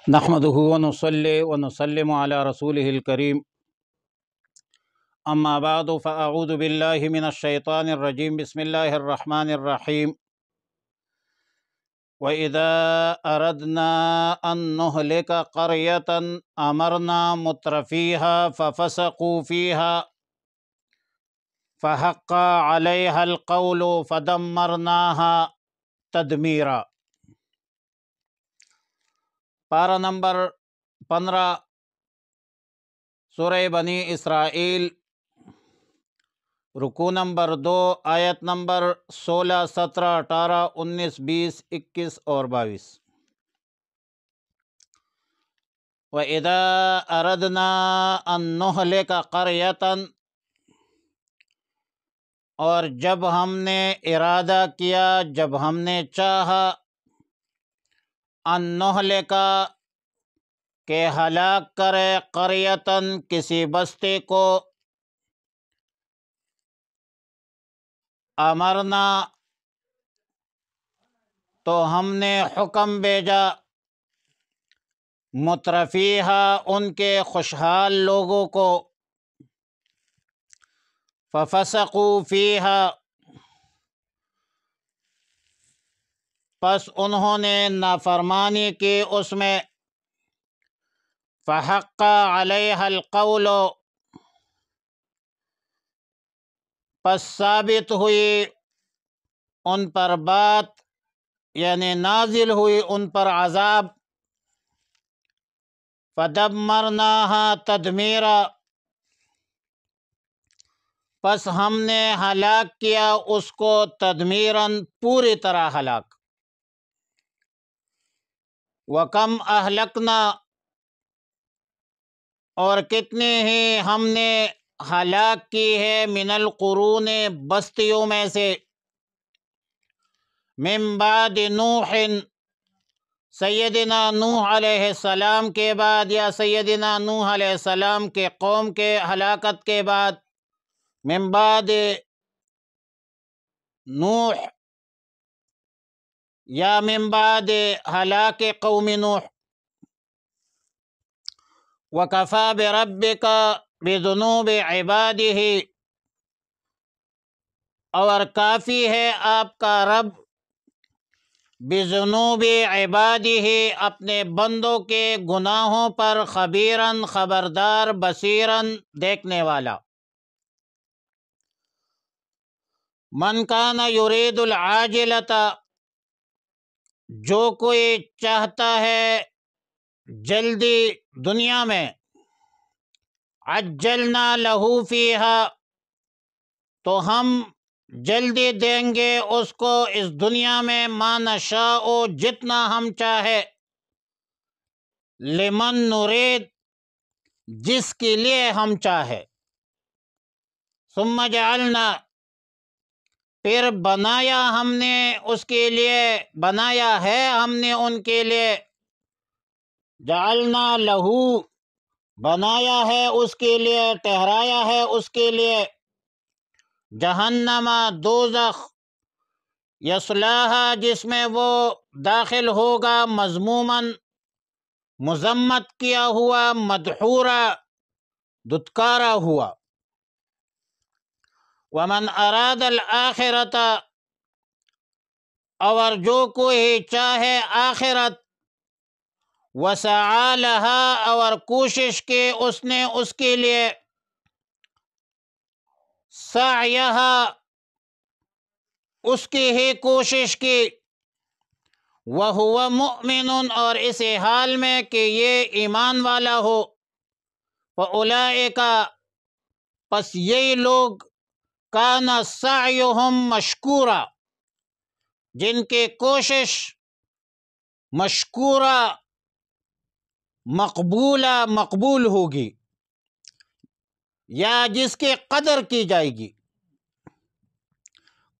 نحمده ونصلي ونسلم على رسوله الكريم اما بعد فاعوذ بالله من الشيطان الرجيم بسم الله الرحمن الرحيم واذا اردنا ان نهلك قرية امرنا مترفيها ففسقوا فيها فحق عليها القول فدمرناها تدمیرا۔ پارہ نمبر 15 سورہ بنی اسرائیل، رکوع نمبر 2، آیت نمبر 16، 17، 18، 19، 20، 21 اور 22۔ وَإِذَا أَرَدْنَا أَن نُهْلِكَ قَرْيَةً، اور جب ہم نے ارادہ کیا، جب ہم نے چاہا، ان نہلک کہ ہلاک کرے، قریتن کسی بستی کو، امرنا تو ہم نے حکم بھیجا، مترفیہا ان کے خوشحال لوگوں کو، ففسقوا فیہا پس انہوں نے نافرمانی کی اس میں، فحق علیہ القول پس ثابت ہوئی ان پر بات، یعنی نازل ہوئی ان پر عذاب، فدمرناہا تدمیرا پس ہم نے ہلاک کیا اس کو، تدمیراً پوری طرح ہلاک۔ وَكَمْ أَهْلَكْنَا اور کتنی ہی ہم نے ہلاک کی ہے، من القرون بستیوں میں سے، من بعد نوح سیدنا نوح علیہ السلام کے بعد، یا سیدنا نوح علیہ السلام کے قوم کے ہلاکت کے بعد، من بعد نوح یا من بعد ہلاک قوم نوح۔ وَكَفَى بِرَبِّكَ بِذُنُوبِ عِبَادِهِ اور کافی ہے آپ کا رب، بِذُنُوبِ عِبَادِهِ اپنے بندوں کے گناہوں پر، خبیراً خبردار، بصیراً دیکھنے والا۔ من کان یرید العاجلۃ جو کوئی چاہتا ہے جلدی دنیا میں، عجلنا لہ فیہا تو ہم جلدی دیں گے اس کو اس دنیا میں، ما نشاء جتنا ہم چاہے، لمن نرید جس کے لیے ہم چاہے، ثم جعلنا پھر بنایا ہم نے اس کے لیے، بنایا ہے ہم نے ان کے لیے، جعلنا لہو بنایا ہے اس کے لیے، ٹھہرایا ہے اس کے لیے، جہنم دوزخ، یصلاھا جس میں وہ داخل ہوگا، مذموماً مذمت کیا ہوا، مدحورا دھتکارا ہوا۔ ومن اراد الآخرۃ اور جو کوئی چاہے آخرت، وسعی لہا اور کوشش کی اس نے اس کے لیے، سعیہا اس کی ہی کوشش کی، وہو مؤمن اور اس حال میں کہ یہ ایمان والا ہو، فاولئک پس یہی لوگ، کان سعیہم مشکورا جن کی کوشش مشکورہ مقبولہ مقبول ہوگی، یا جس کی قدر کی جائے گی۔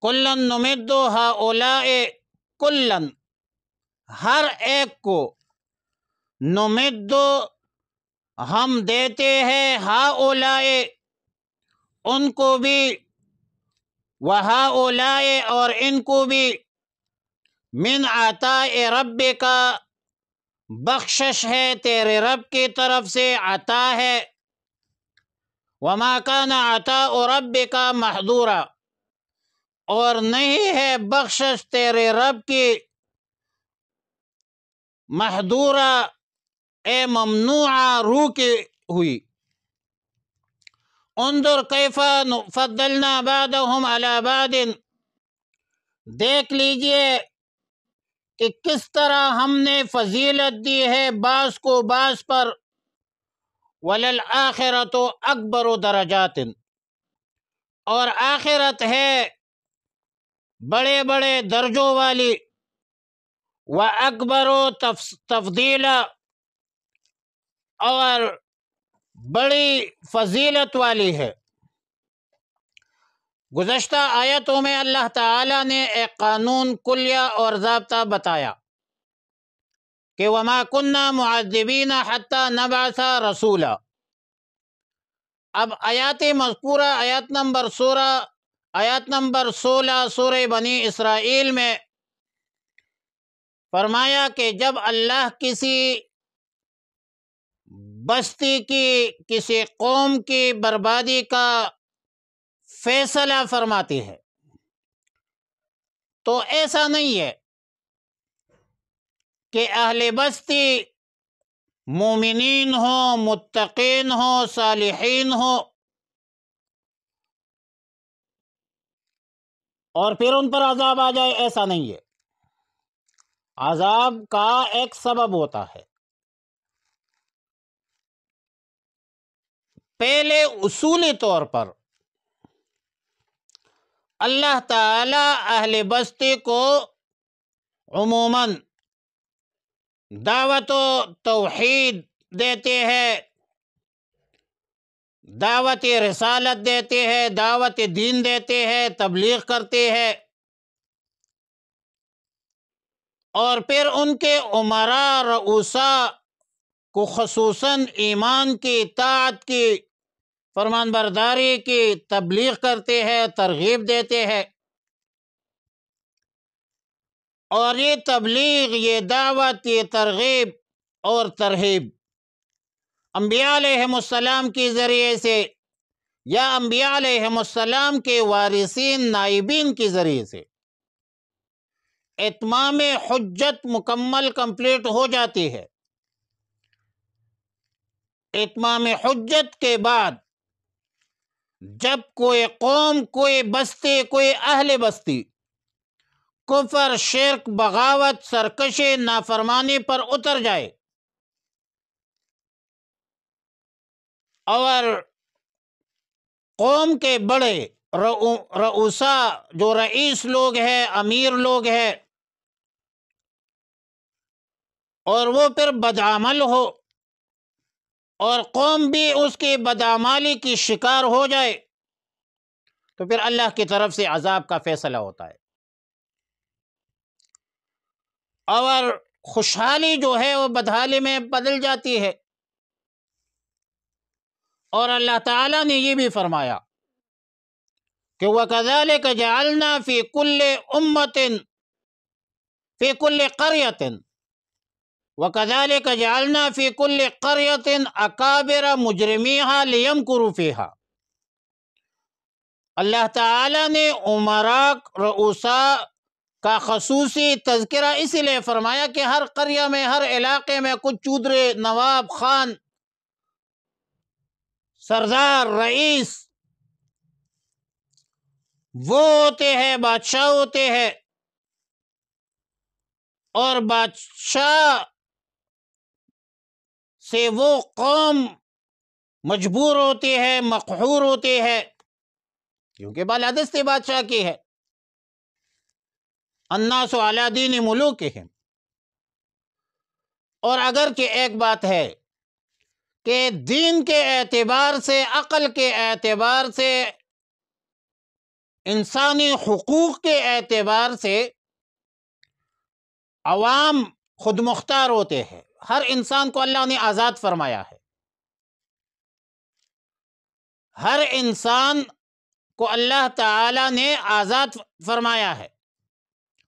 کلا نمد ہؤلاء کلا ہر ایک کو، نمد ہم دیتے ہیں، ہؤلاء ان کو بھی، وہؤلاء اور ان کو بھی، من عطاء ربک بخشش ہے تیرے رب کی طرف سے، عطا ہے۔ وما کان عطاء ربک محظورا، اور نہیں ہے بخشش تیرے رب کی محظورا، اے ممنوعہ، روکی ہوئی۔ انظر کیف فضلنا بعضهم علی بعض، دیکھ لیجئے کہ کس طرح ہم نے فضیلت دی ہے بعض کو بعض پر۔ وَلَلْآخِرَةُ أَكْبَرُ دَرَجَاتٍ، اور آخرت ہے بڑے بڑے درجوں والی، وَأَكْبَرُ تفضیلا، اور بڑی فضیلت والی ہے۔ گزشتہ آیتوں میں اللہ تعالیٰ نے ایک قانون کلیہ اور ضابطہ بتایا کہ وما كنا معذبین حتی نبعث رسولا۔ اب آیات مذکورہ آیت نمبر 16 سورہ بنی اسرائیل میں فرمایا کہ جب اللہ کسی بستی کی، کسی قوم کی بربادی کا فیصلہ فرماتی ہے تو ایسا نہیں ہے کہ اہل بستی مومنین ہوں، متقین ہوں، صالحین ہوں اور پھر ان پر عذاب آ جائے، ایسا نہیں ہے۔ عذاب کا ایک سبب ہوتا ہے۔ پہلے اصولی طور پر اللہ تعالی اہل بستی کو عموماً دعوت و توحید دیتے ہیں، دعوت رسالت دیتے ہیں، دعوت دین دیتے ہیں، تبلیغ کرتے ہیں، اور پھر ان کے امراء رؤساء کو خصوصاً ایمان کی، اطاعت کی، فرمان برداری کی تبلیغ کرتے ہیں، ترغیب دیتے ہیں۔ اور یہ تبلیغ، یہ دعوت، یہ ترغیب اور ترہیب انبیاء علیہم السلام کے ذریعے سے یا انبیاء علیہم السلام کے وارثین نائبین کے ذریعے سے اتمام حجت مکمل کمپلیٹ ہو جاتی ہے۔ اتمام حجت کے بعد جب کوئی قوم، کوئی بستی، کوئی اہل بستی کفر، شرک، بغاوت، سرکشی، نافرمانی پر اتر جائے اور قوم کے بڑے رؤساء، جو رئیس لوگ ہیں، امیر لوگ ہیں، اور وہ پھر بدعمل ہو اور قوم بھی اس کی بدعمالی کی شکار ہو جائے تو پھر اللہ کی طرف سے عذاب کا فیصلہ ہوتا ہے، اور خوشحالی جو ہے وہ بدحالی میں بدل جاتی ہے۔ اور اللہ تعالیٰ نے یہ بھی فرمایا کہ وَكَذَلِكَ جَعَلْنَا فِي كُلِّ أُمَّةٍ فِي كُلِّ قَرْيَةٍ وَكَذَلِكَ جَعَلْنَا فِي كُلِّ قَرْيَةٍ أَكَابِرَ مُجْرِمِيهَا لِيَمْكُرُوا فِيهَا۔ اللہ تعالیٰ نے امراء، رؤساء کا خصوصی تذکرہ اس لیے فرمایا کہ ہر قریہ میں، ہر علاقے میں کچھ چودھری، نواب، خان، سردار، رئیس وہ ہوتے ہیں، بادشاہ ہوتے ہیں، اور بادشاہ سے وہ قوم مجبور ہوتی ہے، مقہور ہوتی ہے، کیونکہ بالادستی بادشاہ کی ہے۔ الناس علی دین ملوکہم۔ اور اگرچہ ایک بات ہے کہ دین کے اعتبار سے، عقل کے اعتبار سے، انسانی حقوق کے اعتبار سے عوام خود مختار ہوتے ہیں، ہر انسان کو اللہ نے آزاد فرمایا ہے، ہر انسان کو اللہ تعالی نے آزاد فرمایا ہے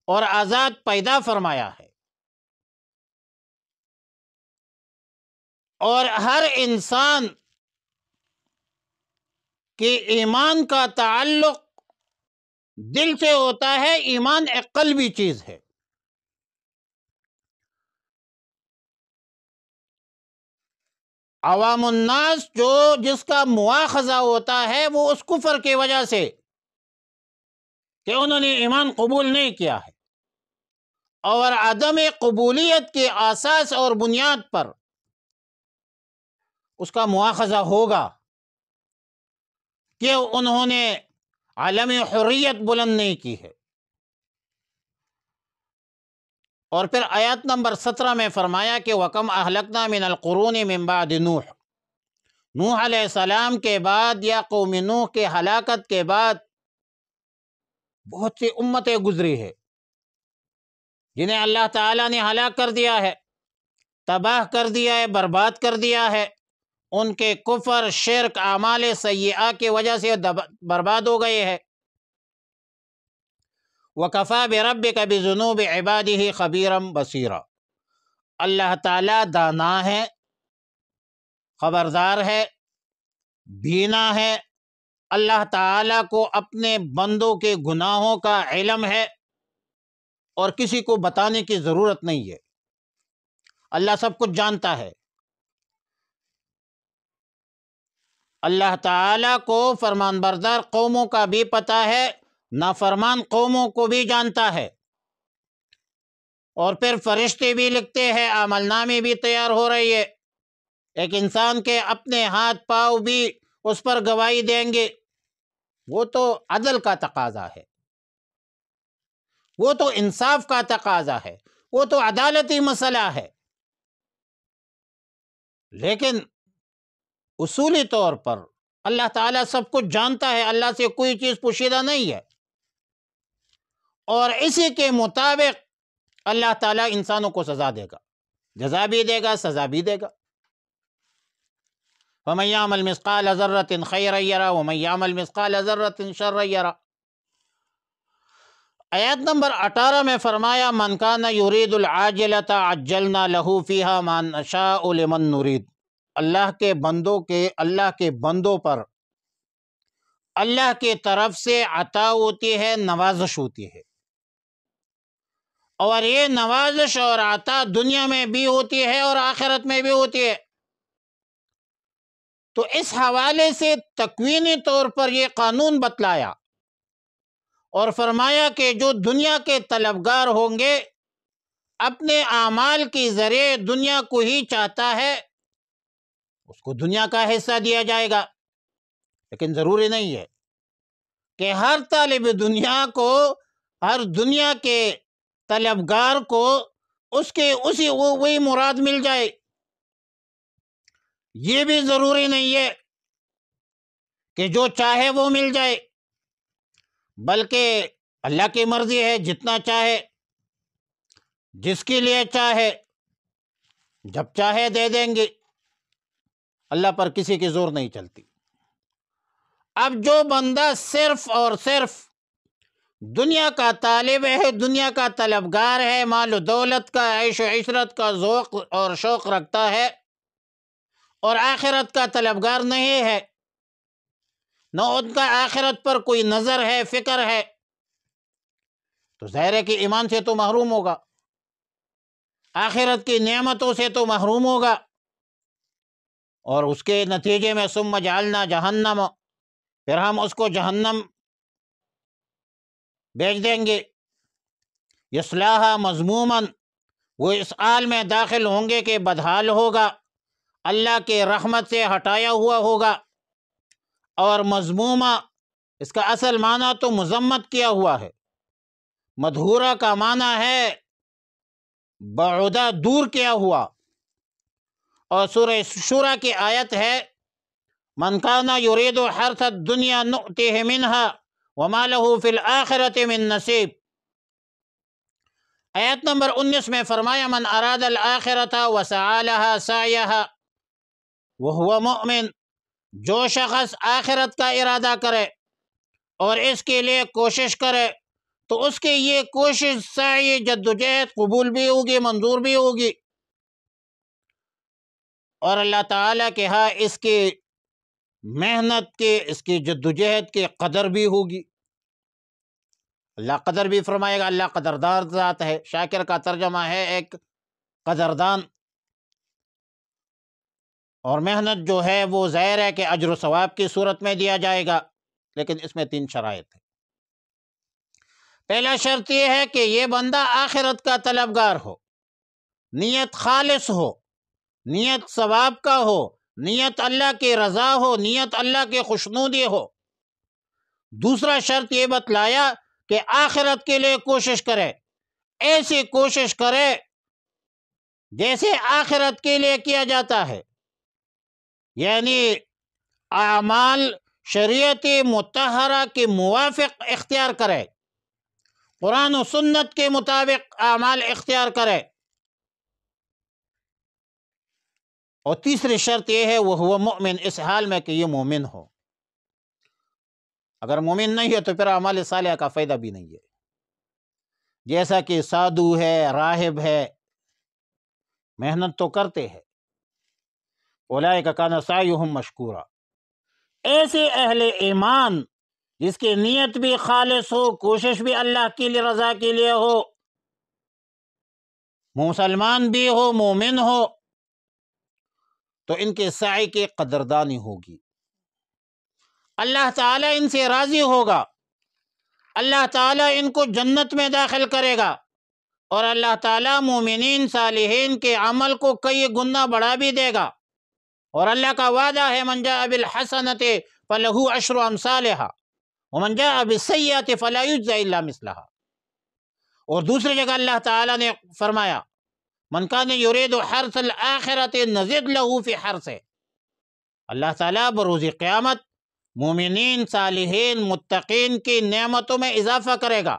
اور آزاد پیدا فرمایا ہے۔ اور ہر انسان کے ایمان کا تعلق دل سے ہوتا ہے۔ ایمان ایک قلبی چیز ہے۔ عوام الناس جس کا مواخذہ ہوتا ہے وہ اس کفر کی وجہ سے کہ انہوں نے ایمان قبول نہیں کیا ہے، اور عدم قبولیت کے اساس اور بنیاد پر اس کا مواخذہ ہوگا کہ انہوں نے عالم حریت بلند نہیں کی ہے۔ اور پھر آیات نمبر 17 میں فرمایا کہ وَكَمْ أَهْلَكْنَا مِنَ الْقُرُونِ مِنْ بَعْدِ نوح علیہ السلام کے بعد یا قوم نوح کے ہلاکت کے بعد بہت سی امتیں گزری ہے جنہیں اللہ تعالیٰ نے ہلاک کر دیا ہے، تباہ کر دیا ہے، برباد کر دیا ہے۔ ان کے کفر، شرک، اعمال سیئہ کی وجہ سے برباد ہو گئے ہیں۔ وَكَفَى بِرَبِّكَ بِذُنُوبِ عِبَادِهِ خَبِيرًا بَصِيرًا۔ اللہ تعالیٰ دانا ہے، خبردار ہے، بینا ہے۔ اللہ تعالیٰ کو اپنے بندوں کے گناہوں کا علم ہے اور کسی کو بتانے کی ضرورت نہیں ہے۔ اللہ سب کچھ جانتا ہے۔ اللہ تعالیٰ کو فرمان بردار قوموں کا بھی پتہ ہے، نافرمان قوموں کو بھی جانتا ہے۔ اور پھر فرشتے بھی لکھتے ہیں، عمل نامے بھی تیار ہو رہی ہے۔ ایک انسان کے اپنے ہاتھ پاؤں بھی اس پر گواہی دیں گے۔ وہ تو عدل کا تقاضا ہے، وہ تو انصاف کا تقاضا ہے، وہ تو عدالتی مسئلہ ہے۔ لیکن اصولی طور پر اللہ تعالیٰ سب کچھ جانتا ہے، اللہ سے کوئی چیز پوشیدہ نہیں ہے، اور اسی کے مطابق اللہ تعالیٰ انسانوں کو سزا دے گا، جزا بھی دے گا، سزا بھی دے گا۔ وَمَن يَعْمَلْ مِثْقَالَ ذَرَّةٍ خَيْرًا يَرَهُ وَمَن يَعْمَلْ مِثْقَالَ ذَرَّةٍ شَرًّا يَرَهُ۔ آیت نمبر 18 میں فرمایا مَن كَانَ يُرِيدُ الْعَاجِلَةَ عَجَّلْنَا لَهُ فِيهَا مَا نَشَاءُ لِمَن نُرِيدُ۔ اللہ کے بندوں پر اللہ کی طرف سے عطا ہوتی ہے، نوازش ہوتی ہے، اور یہ نوازش اور عطا دنیا میں بھی ہوتی ہے اور آخرت میں بھی ہوتی ہے۔ تو اس حوالے سے تکوینی طور پر یہ قانون بتلایا اور فرمایا کہ جو دنیا کے طلبگار ہوں گے، اپنے اعمال کے ذریعے دنیا کو ہی چاہتا ہے، اس کو دنیا کا حصہ دیا جائے گا۔ لیکن ضروری نہیں ہے کہ ہر طالب دنیا کو، ہر دنیا کے طلبگار کو وہی مراد مل جائے۔ یہ بھی ضروری نہیں ہے کہ جو چاہے وہ مل جائے، بلکہ اللہ کی مرضی ہے، جتنا چاہے، جس کے لیے چاہے، جب چاہے دے دیں گے۔ اللہ پر کسی کی زور نہیں چلتی۔ اب جو بندہ صرف اور صرف دنیا کا طالب ہے، دنیا کا طلبگار ہے، مال و دولت کا، عیش و عشرت کا ذوق اور شوق رکھتا ہے، اور آخرت کا طلبگار نہیں ہے، نہ ان کا آخرت پر کوئی نظر ہے، فکر ہے، تو ظاہر ہے کہ ایمان سے تو محروم ہوگا، آخرت کی نعمتوں سے تو محروم ہوگا، اور اس کے نتیجے میں ثم جعلنا جہنم، پھر ہم اس کو جہنم بھیج دیں گے، یصلاھا مذموما، وہ اس حال میں داخل ہوں گے کہ بدحال ہوگا، اللہ کے رحمت سے ہٹایا ہوا ہوگا۔ اور مذمومہ، اس کا اصل معنی تو مذمت کیا ہوا ہے، مدحورہ کا معنی ہے بعودہ، دور کیا ہوا۔ اور سورہ شورى کی آیت ہے من کان یرید حرث الدنیا نؤتہ منہا وما لہ فی الآخرۃ من نصیب۔ آیت نمبر 19 میں فرمایا من اراد الآخرۃ وسعی لہا سعیہا وہو مؤمن، جو شخص آخرت کا ارادہ کرے اور اس کے لیے کوشش کرے تو اس کی یہ کوشش، سعی، جدوجہد قبول بھی ہوگی، منظور بھی ہوگی۔ اور اللہ تعالیٰ کے ہاں اس کی محنت کے، اس کی جدوجہد کے قدر بھی ہوگی۔ اللہ قدر بھی فرمائے گا، اللہ قدردار ذات ہے۔ شاکر کا ترجمہ ہے ایک قدردان، اور محنت جو ہے وہ ظاہر ہے کہ اجر و ثواب کی صورت میں دیا جائے گا، لیکن اس میں 3 شرائط ہیں۔ پہلا شرط یہ ہے کہ یہ بندہ آخرت کا طلبگار ہو، نیت خالص ہو، نیت ثواب کا ہو، نیت اللہ کی رضا ہو، نیت اللہ کی خوشنودی ہو۔ دوسرا شرط یہ بتلایا کہ آخرت کے لیے کوشش کرے، ایسی کوشش کرے جیسے آخرت کے لیے کیا جاتا ہے، یعنی اعمال شریعت مطہرہ کے موافق اختیار کرے، قرآن و سنت کے مطابق اعمال اختیار کرے۔ اور تیسری شرط یہ ہے وہ مؤمن، اس حال میں کہ یہ مومن ہو۔ اگر مومن نہیں ہے تو پھر اعمال صالحہ کا فائدہ بھی نہیں ہے، جیسا کہ سادھو ہے، راہب ہے، محنت تو کرتے ہیں، اولئک کان سعیہم مشکورا۔ ایسے اہل ایمان جس کی نیت بھی خالص ہو، کوشش بھی اللہ کی رضا کے لیے ہو، مسلمان بھی ہو، مومن ہو، تو ان کے سعی کی قدردانی ہوگی، اللہ تعالیٰ ان سے راضی ہوگا، اللہ تعالیٰ ان کو جنت میں داخل کرے گا، اور اللہ تعالیٰ مومنین صالحین کے عمل کو کئی گنا بڑھا بھی دے گا۔ اور اللہ کا وعدہ ہے من جاء بالحسنۃ فلہ عشر امثالھا ومن جاء بالسیئۃ فلا یجزی الا مثلھا۔ اور دوسری جگہ اللہ تعالیٰ نے فرمایا من کان یرید حرث الآخرۃ نزد لہ فی حرثہ۔ اللہ تعالیٰ بروز قیامت مومنین صالحین متقین کی نعمتوں میں اضافہ کرے گا۔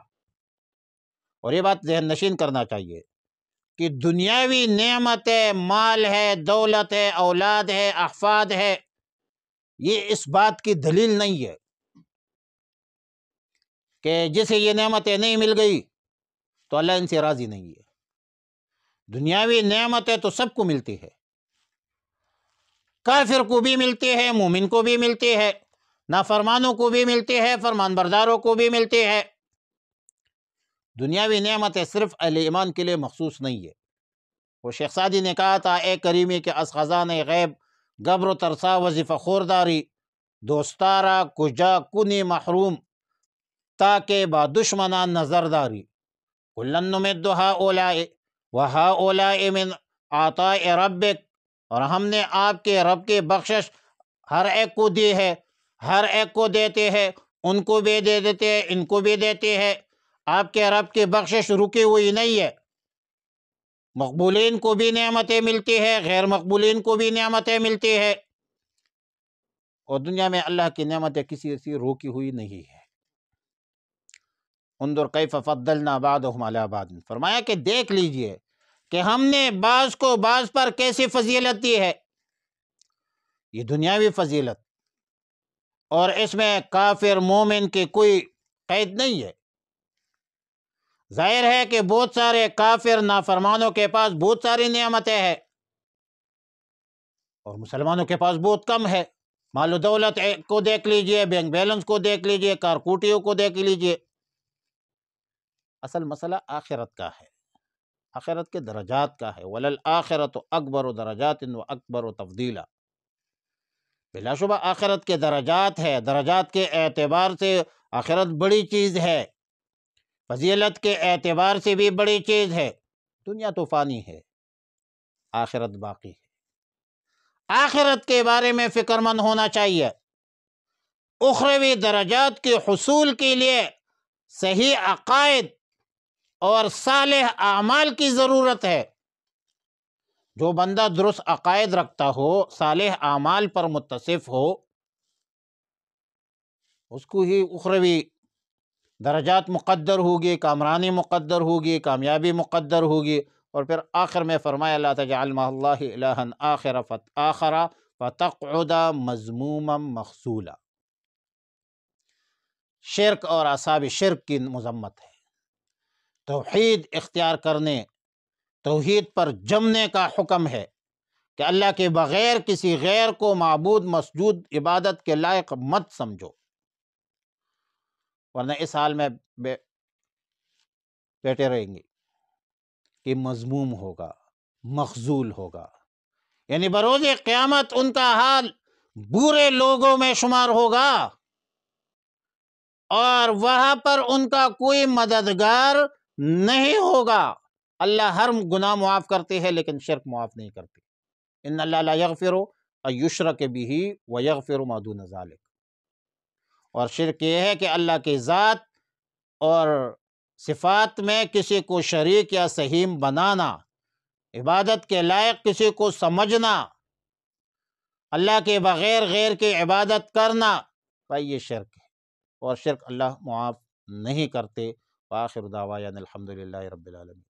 اور یہ بات ذہن نشین کرنا چاہیے کہ دنیاوی نعمت ہے، مال ہے، دولت ہے، اولاد ہے، احفاد ہے، یہ اس بات کی دلیل نہیں ہے کہ جسے یہ نعمتیں نہیں مل گئی تو اللہ ان سے راضی نہیں ہے۔ دنیاوی نعمتیں تو سب کو ملتی ہے، کافر کو بھی ملتی ہے، مومن کو بھی ملتی ہے، نافرمانوں کو بھی ملتی ہے، فرمان برداروں کو بھی ملتی ہے۔ دنیاوی نعمتیں صرف اہل ایمان کے لیے مخصوص نہیں ہے۔ وہ شیخ سعدی نے کہا تھا اے کریمی کہ از خزانہ غیب گبر و ترسا وظیفہ خورداری، دوستارا کجا کنی محروم تاکہ با دشمنان نظرداری، کلن نمد ہؤلاء وہؤلاء من عطاء ربک۔ اور ہم نے آپ کے رب کی بخشش ہر ایک کو دی ہے، ہر ایک کو دیتے ہیں، ان کو بھی دے دیتے ہیں، ان کو بھی دیتے ہیں۔ آپ کے رب کی بخشش رکی ہوئی نہیں ہے، مقبولین کو بھی نعمتیں ملتی ہے، غیر مقبولین کو بھی نعمتیں ملتی ہے، اور دنیا میں اللہ کی نعمتیں کسی سے روکی ہوئی نہیں ہے۔ انظر کیف فضلنا بعضهم علی بعض، فرمایا کہ دیکھ لیجئے کہ ہم نے بعض کو بعض پر کیسی فضیلت دی ہے۔ یہ دنیاوی فضیلت، اور اس میں کافر مومن کی کوئی قید نہیں ہے۔ ظاہر ہے کہ بہت سارے کافر نافرمانوں کے پاس بہت ساری نعمتیں ہیں، اور مسلمانوں کے پاس بہت کم ہے۔ مال و دولت کو دیکھ لیجئے، بینک بیلنس کو دیکھ لیجئے، کارکوٹیوں کو دیکھ لیجئے۔ اصل مسئلہ آخرت کا ہے، آخرت کے درجات کا ہے۔ وَلَلْآخِرَةُ أَكْبَرُ دَرَجَاتٍ وَأَكْبَرُ تَفْضِيلًا۔ بلا شبہ آخرت کے درجات ہے، درجات کے اعتبار سے آخرت بڑی چیز ہے، فضیلت کے اعتبار سے بھی بڑی چیز ہے۔ دنیا تو فانی ہے، آخرت باقی ہے۔ آخرت کے بارے میں فکر مند ہونا چاہیے۔ اخروی درجات کے حصول کے لیے صحیح عقائد اور صالح اعمال کی ضرورت ہے۔ جو بندہ درست عقائد رکھتا ہو، صالح اعمال پر متصف ہو، اس کو ہی اخروی درجات مقدر ہوگی، کامرانی مقدر ہوگی، کامیابی مقدر ہوگی۔ اور پھر آخر میں فرمایا لا تجعل مع اللہ الہا آخر فتقعد مذموما مخذولا۔ شرک اور اصحاب شرک کی مذمت ہے۔ توحید اختیار کرنے، توحید پر جمنے کا حکم ہے کہ اللہ کے بغیر کسی غیر کو معبود مسجود عبادت کے لائق مت سمجھو، ورنہ اس حال میں بیٹھے رہیں گے کہ مذموم ہوگا، مخذول ہوگا، یعنی بروز قیامت ان کا حال برے لوگوں میں شمار ہوگا، اور وہاں پر ان کا کوئی مددگار نہیں ہوگا۔ اللہ ہر گناہ معاف کرتے ہیں لیکن شرک معاف نہیں کرتے۔ ان اللہ لا یغفر ان یشرک بہ ویغفر ما دون ذلک، اور شرک یہ ہے کہ اللہ کی ذات اور صفات میں کسی کو شریک یا سہیم بنانا، عبادت کے لائق کسی کو سمجھنا، اللہ کے بغیر غیر کی عبادت کرنا، بھائی یہ شرک ہے، اور شرک اللہ معاف نہیں کرتے۔ وآخر دعوانا الحمدللہ رب العالمین۔